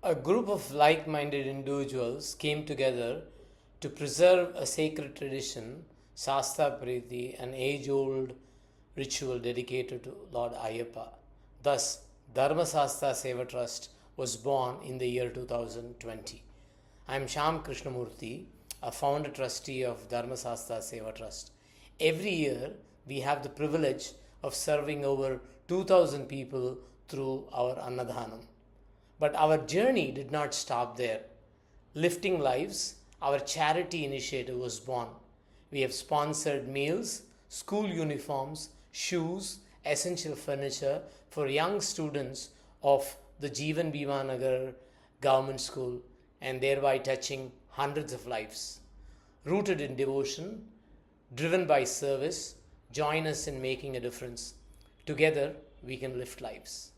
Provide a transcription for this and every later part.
A group of like minded individuals came together to preserve a sacred tradition, Shastra Priti, an age old ritual dedicated to Lord Ayyappa. Thus, Dharma Shastra Seva Trust was born in the year 2020. I am Sham Krishnamurthy, a founder trustee of Dharma Shastra Seva Trust. Every year, we have the privilege of serving over 2,000 people through our Annadhanam. But our journey did not stop there. Lifting Lives, our charity initiative, was born. We have sponsored meals, school uniforms, shoes, essential furniture for young students of the Jeevan Bhima Nagar Government School and thereby touching hundreds of lives. Rooted in devotion, driven by service, join us in making a difference. Together, we can lift lives.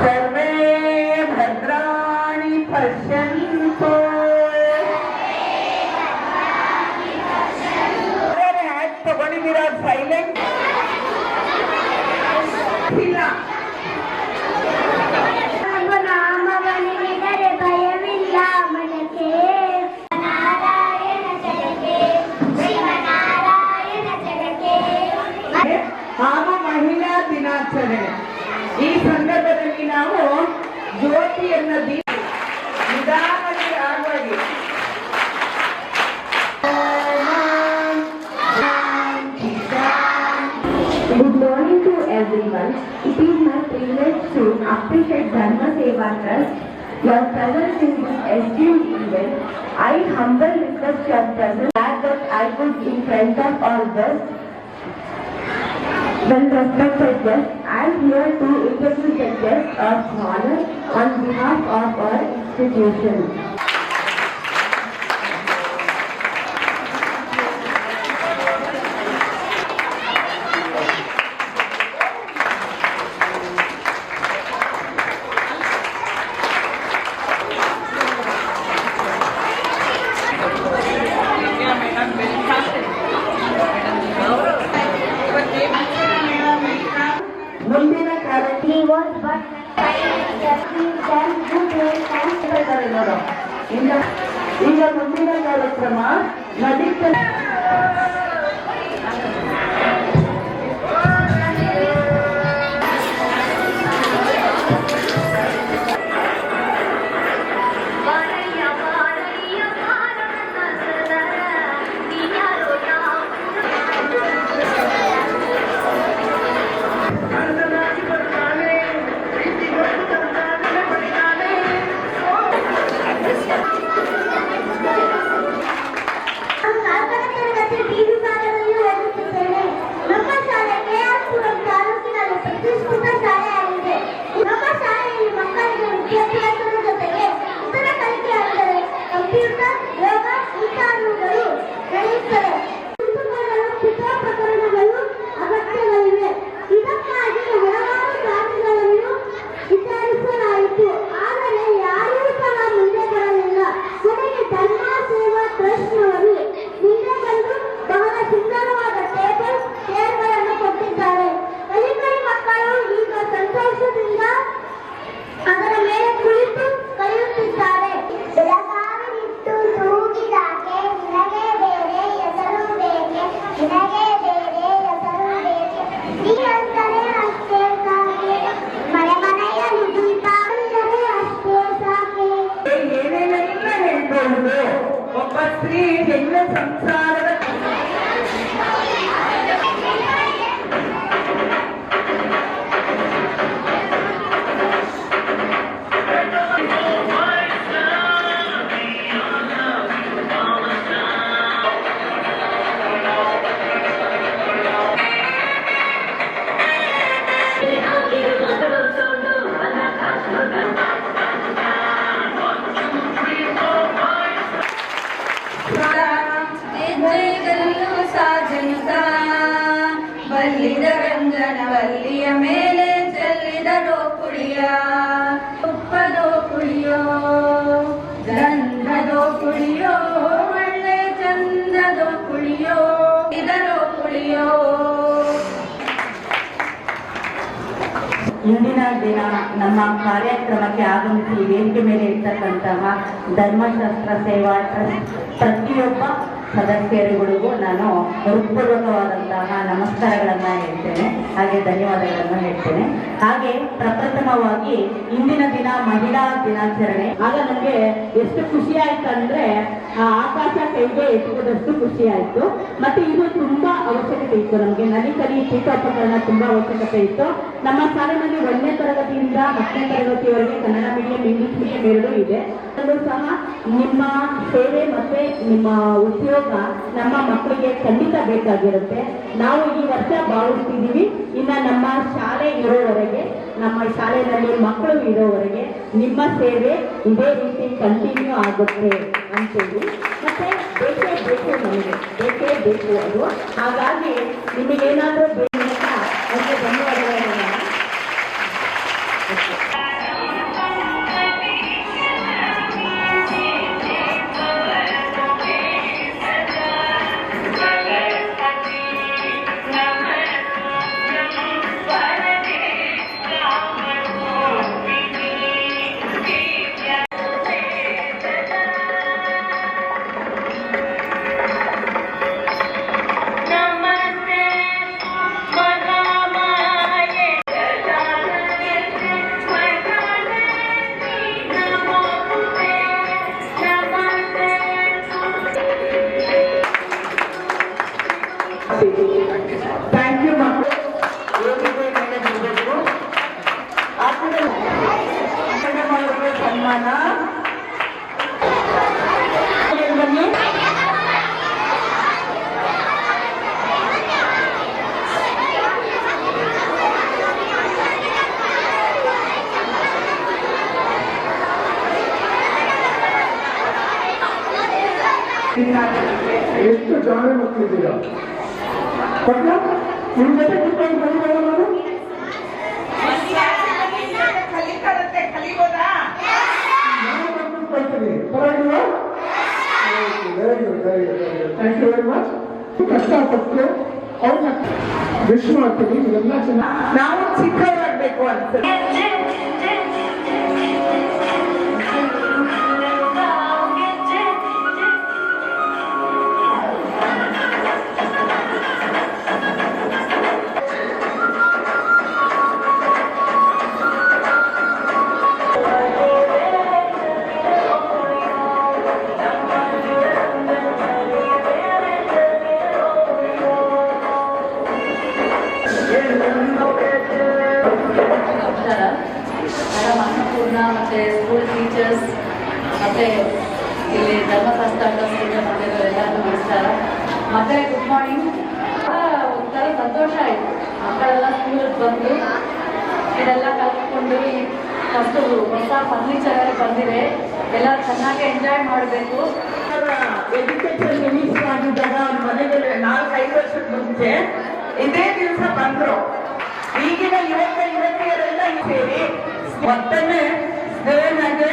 सर्वे भद्राणि पश्यन्तु ತಗೊಂಡಿದ್ದೀರಾ silent ಇಲ್ಲ ನಾಮವನಿದರೆ ಭಯವಿಲ್ಲ ಮನಕ್ಕೆ ನಾರಾಯಣ ಜಗಕ್ಕೆ ಶಿವನಾರಾಯಣ ಜಗಕ್ಕೆ ಆಗ ಮಹಿಳಾ ದಿನಾಚರಣೆ ಈ ಸಂದರ್ಭದಲ್ಲಿ ನಾವು ಜ್ಯೋತಿಯನ್ನು ನಿಧಾನವಾಗಿ ಆಗುವಾಗಿ Good morning to everyone. It is my privilege to appreciate Dharma Seva Trust. Your presence in this esteemed event. I humbly request your presence that I could in front of all guests. Well respected guests, I am here to introduce the guest of honor on behalf of our institution. ಮುಂದಿನ He was but ಈಗ ಮುಂದಿನ ಕಾರ್ಯಕ್ರಮ ನಡೀತದೆ. ಇಂದಿನ ದಿನ ನಮ್ಮ ಕಾರ್ಯಕ್ರಮಕ್ಕೆ ಆಗಮಿಸಿ ವೇದಿಕೆ ಮೇಲೆ ಇರ್ತಕ್ಕಂತಹ ಧರ್ಮಶಾಸ್ತ್ರ ಸೇವಾ ಟ್ರಸ್ಟ್ ಪ್ರತಿಯೊಬ್ಬ ಸದಸ್ಯರುಗಳಿಗೂ ನಾನು ಹೃತ್ಪೂರ್ವಕವಾದಂತಹ ನಮಸ್ಕಾರಗಳನ್ನು ಹೇಳ್ತೇನೆ, ಹಾಗೆ ಧನ್ಯವಾದಗಳನ್ನು ಹೇಳ್ತೇನೆ. ಹಾಗೆ ಪ್ರಪ್ರಥಮವಾಗಿ ಇಂದಿನ ದಿನ ಮಹಿಳಾ ದಿನಾಚರಣೆ. ಆಗ ನನಗೆ ಎಷ್ಟು ಖುಷಿ ಆಯ್ತು ಅಂದ್ರೆ ಆ ಆಕಾಶ ಕೈಗೆ ಎತ್ತುವುದಷ್ಟು ಖುಷಿ ಆಯ್ತು. ಮತ್ತೆ ಇದು ತುಂಬಾ ಅವಶ್ಯಕತೆ ಇತ್ತು ನಮಗೆ. ನಲಿಕಲಿ ಪೀಠೋಪಕರಣ ತುಂಬಾ ಅವಶ್ಯಕತೆ ಇತ್ತು. ನಮ್ಮ ಶಾಲೆಯಲ್ಲಿ 1ನೇ ತರಗತಿಯಿಂದ 10ನೇ ತರಗತಿವರೆಗೆ ಕನ್ನಡ ಮೀಡಿಯಂ, ಇಂಗ್ಲಿಷ್ ಮೀಡಿಯಂ ಎರಡೂ ಇದೆ. ಅದರಲ್ಲೂ ಸಹ ನಿಮ್ಮ ಸೇವೆ ಮತ್ತೆ ನಿಮ್ಮ ಉದ್ಯೋಗ ನಮ್ಮ ಮಕ್ಕಳಿಗೆ ಖಂಡಿತ ಬೇಕಾಗಿರುತ್ತೆ. ನಾವು ಈ ವರ್ಷ ಭಾವಿಸ್ತಿದ್ದೀವಿ, ಇನ್ನ ನಮ್ಮ ಶಾಲೆ ಇರೋವರೆಗೆ, ನಮ್ಮ ಶಾಲೆಯಲ್ಲಿ ಮಕ್ಕಳು ಇರೋವರೆಗೆ ನಿಮ್ಮ ಸೇವೆ ಇದೇ ರೀತಿ ಕಂಟಿನ್ಯೂ ಆಗುತ್ತೆ ಅಂತೇಳಿ. ಮತ್ತೆ ಬೇಕೇ ಬೇಕು, ನಮಗೆ ಬೇಕೇ ಬೇಕು ಅದು. ಹಾಗಾಗಿ ನಿಮಗೇನಾದರೂ ಬೇಕು ಅಂತ ಅದಕ್ಕೆ ಧನ್ಯವಾದಗಳನ್ನು. ಥ್ಯಾಂಕ್ ಯು ಮಕ್ಕಳು. ಸನ್ಮಾನ ಎಷ್ಟು ಜಾಣ ಮಕ್ಕಳಿದ್ದೀರಾ? ಪಟ್ಲ ನಿಮ್ಮ ಜೊತೆ ಕೂತ್ಕೊಂಡು ಕಲಿಬೋದ ನಾನು? ಪರವಾಗಿಲ್ವಾ? Very good, very good, very good. Thank you very much. ಕಷ್ಟಪಟ್ಟು ಅವ್ರನ್ನ ವಿಶ್ ಮಾಡ್ತೀನಿ. ಇವೆಲ್ಲ ಚೆನ್ನಾಗಿ ನಾವು ಚಿಕ್ಕವರಾಗಬೇಕು ಅನ್ಸುತ್ತೆ. ಮೇಡಮ್ ಅನ್ನಪೂರ್ಣ ಮತ್ತು ಸ್ಕೂಲ್ ಟೀಚರ್ಸ್ ಮತ್ತು ಇಲ್ಲಿ ಧರ್ಮಶಾಸ್ತ್ರ ಸ್ಕೂಲ್ ಮಕ್ಕಳೆಲ್ಲರಿಗೂ ನಮಸ್ಕಾರ. ಮತ್ತೆ ಗುಡ್ ಮಾರ್ನಿಂಗ್. ಒಂಥರ ಸಂತೋಷ ಆಯಿತು, ಮಕ್ಕಳೆಲ್ಲ ಸ್ಕೂಲಿಗೆ ಬಂದು ಇದೆಲ್ಲ ಕಲ್ತ್ಕೊಂಡು ಫಸ್ಟು ಹೊಸ ಫರ್ನಿಚರ್ ಎಲ್ಲ ಬಂದಿದೆ, ಎಲ್ಲ ಚೆನ್ನಾಗಿ ಎಂಜಾಯ್ ಮಾಡಬೇಕು. ಎಜುಕೇಶನ್ ಮಿನಿಸ್ಟರ್ ಆಗಿದ್ದಾಗ ಅವ್ರ ಮನೆಗೆ 4-5 ವರ್ಷದ ಮುಂಚೆ ಇದೇ ದಿವಸ ಬಂದ್ರು. ಈಗಿನ ಯುವತಿಯರೆಲ್ಲ ಸೇರಿ ಮತ್ತೊಮ್ಮೆ ಸ್ನೇಹಗೆ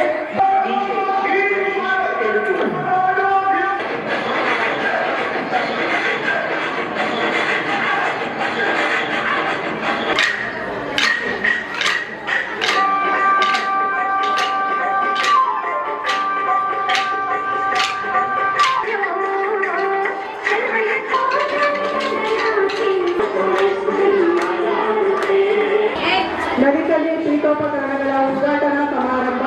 ನಲಿಕಲಿ ಪೀಠೋಪಕರಣಗಳ ಉದ್ಘಾಟನಾ ಸಮಾರಂಭ,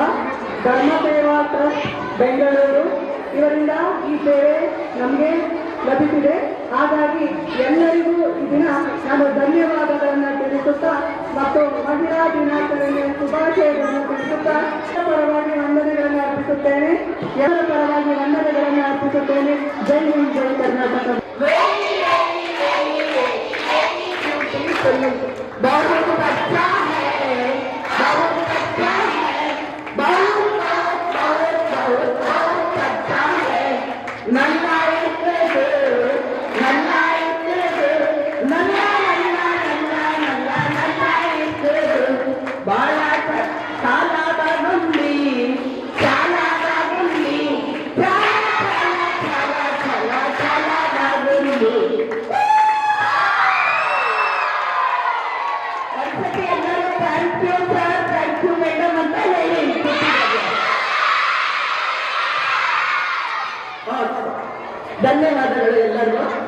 ಧರ್ಮ ಸೇವಾ ಟ್ರಸ್ಟ್ ಬೆಂಗಳೂರು ಇವರಿಂದ ಈ ಸೇವೆ ನಮಗೆ ಲಭಿಸಿದೆ. ಹಾಗಾಗಿ ಎಲ್ಲರಿಗೂ ಈ ದಿನ ನಾನು ಧನ್ಯವಾದಗಳನ್ನು ತಿಳಿಸುತ್ತಾ ಮತ್ತು ಮಹಿಳಾ ದಿನಾಚರಣೆಯ ಶುಭಾಶಯಗಳನ್ನು ತಿಳಿಸುತ್ತಾ ಪರವಾಗಿ ವಂದನೆಗಳನ್ನು ಅರ್ಪಿಸುತ್ತೇನೆ. ಎಲ್ಲರ ಪರವಾಗಿ ವಂದನೆಗಳನ್ನು ಅರ್ಪಿಸುತ್ತೇನೆ. ಜೈ ಹಿಂದ್, ಜೈ ಕರ್ನಾಟಕ. बहुत अच्छा है, बहुत अच्छा है, बहुत अच्छा है. नन्ना ಬಾಳ ಸಾಲಾದ ಗುಂಡಿ, ಸಾಲಾದ ಗುಂಡಿ, ಸಾಲಾದ ಗುಂಡಿ. ಧನ್ಯವಾದಗಳು ಎಲ್ಲರಿಗೂ.